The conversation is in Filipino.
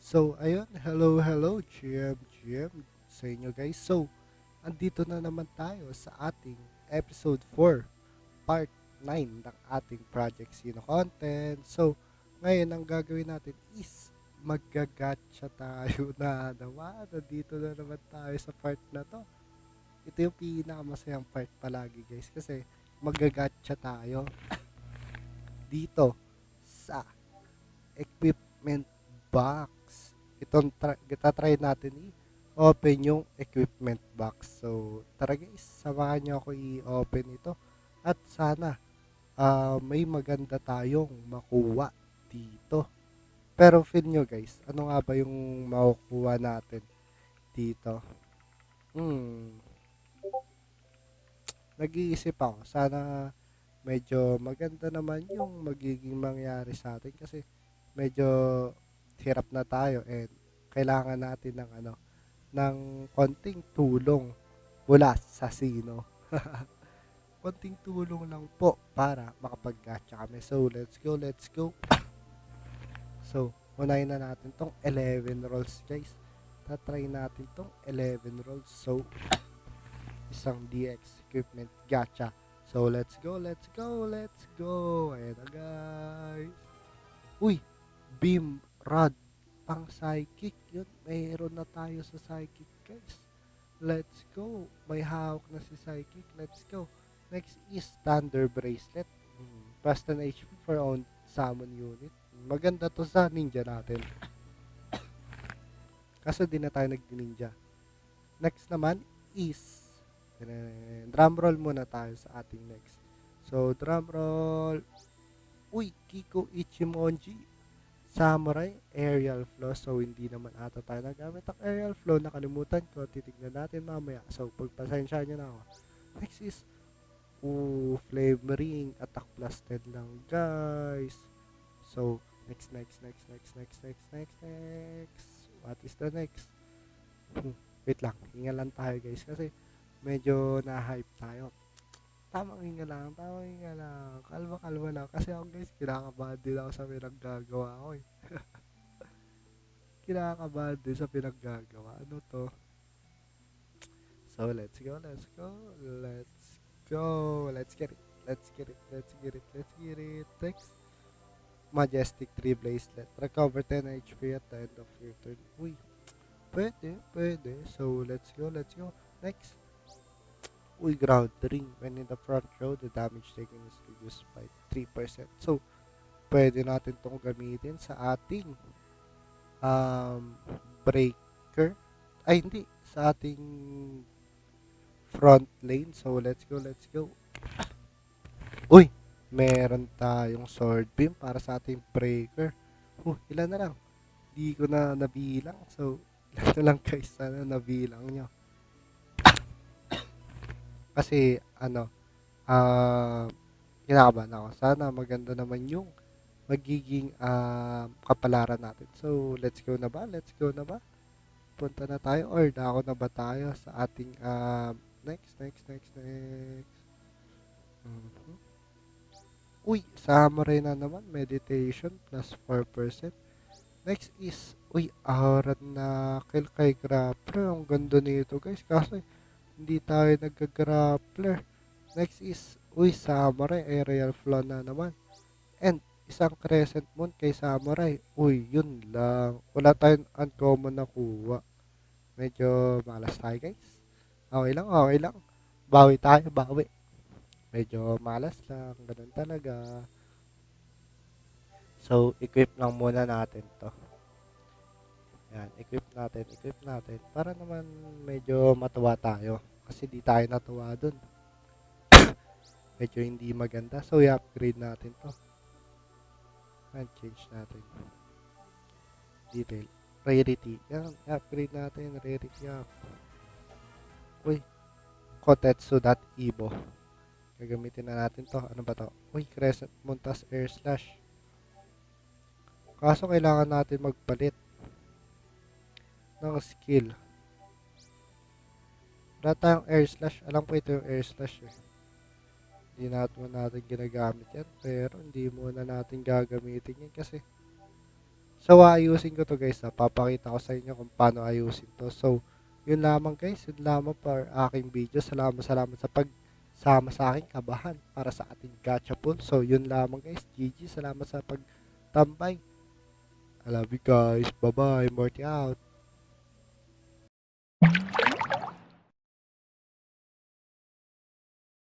So, ayun, hello, GM sa inyo guys. So, andito na naman tayo sa ating episode 4, part 9 ng ating Project Sino content. So, ngayon ang gagawin natin is maggagatcha tayo na naman. Nandito na naman tayo sa part na to. Ito yung pinakamasayang part palagi guys kasi maggagatcha tayo dito sa equipment box. Try natin i-open yung equipment box. So, tara guys, samahan nyo ako i-open ito. At sana may maganda tayong makuha dito. Pero feel nyo guys, ano nga ba yung makukuha natin dito? Hmm, nag-iisip ako. Sana medyo maganda naman yung magiging mangyari sa atin kasi medyo hirap na tayo and kailangan natin ng ng konting tulong mula sa sino. Konting tulong lang po para makapag-gacha kami. So, let's go, let's go. So, unahin na natin tong 11 rolls, guys. Tatry natin tong 11 rolls. So, isang DX equipment gacha. So, let's go, let's go, let's go. Ayan na, guys. Uy, beam rod pang psychic. Yun, mayroon na tayo sa psychic, guys. Let's go. May hawak na si psychic. Let's go. Next is Thunder Bracelet. Plus 10 HP for own summon unit. Maganda to sa ninja natin. Kaso di na tayo nag-ninja. Next naman is drum roll muna tayo sa ating next. So, drum roll. Uy, Kiko Ichimonji. Samurai Aerial Flow. So, hindi naman ata tayo nagamit ang Aerial Flow. Nakalimutan ko. Titignan natin mamaya. So, pagpasensya nyo na ako. Next is Flame Ring. Attack plus 10 lang, guys. So, next. What is the next? Wait lang. Hinga lang tayo, guys. Kasi medyo na-hype tayo. Tamang hinga lang. Kalma lang. Kasi ako, guys, kinakabahan din ako sa pinaggagawa ko eh. Kinakabahan din sa pinaggagawa. Ano to? So, let's go. Let's get it. Next, Majestic 3 Bracelet. Recover 10 HP at the end of your turn. Uy, pwede. So, let's go. Next, Ground Ring. When in the front row, the damage taken is reduced by 3%. So, pwede natin tong gamitin sa ating um, breaker. Ay, hindi. Sa ating front lane. So, let's go. Uy, meron tayong sword beam para sa ating breaker. Ilan na lang? Di ko na nabilang. So, ilan na lang guys. Sana nabilang nyo. Kasi, kinakabahan ako. Sana maganda naman yung magiging kapalaran natin. So, let's go na ba? Punta na tayo or dako na ba tayo sa ating next. Mhm. Uy, samurai na naman. Meditation plus 4%. Next is, aura na kill kay grappler. Ang ganda nito guys. Kaso, hindi tayo nagka-grappler. Next is, samurai. Aerial flow na naman. And, isang crescent moon kay samurai. Yun lang. Wala tayong uncommon na kuha. Medyo malas tayo guys. Okay lang. Bawi tayo, bawi. Medyo malas lang. Ganun talaga. So, equip lang muna natin to. Yan, equip natin. Para naman medyo matuwa tayo. Kasi di tayo natuwa dun. Medyo hindi maganda. So, i-upgrade natin to. And change natin. Detail. Rarity. Yan, i-upgrade natin. Rarity up. Kotetsu.ibo. Gagamitin na natin to. Ano ba to? Crescent Montas Air Slash. Kaso kailangan natin magpalit ng skill. Wala tayong air slash. Alam ko ito yung air slash eh. Hindi natin ginagamit yan, pero hindi muna natin gagamitin yan kasi so aayusin ko 'to guys, papakita ko sa inyo kung paano ayusin 'to. So, yun lamang guys, yun lamang for aking video. Salamat sa pagsama sa aking kabahan para sa ating gacha pool. So, yun lamang guys, GG, salamat sa pagtambay. I love you guys, bye bye, Morty out.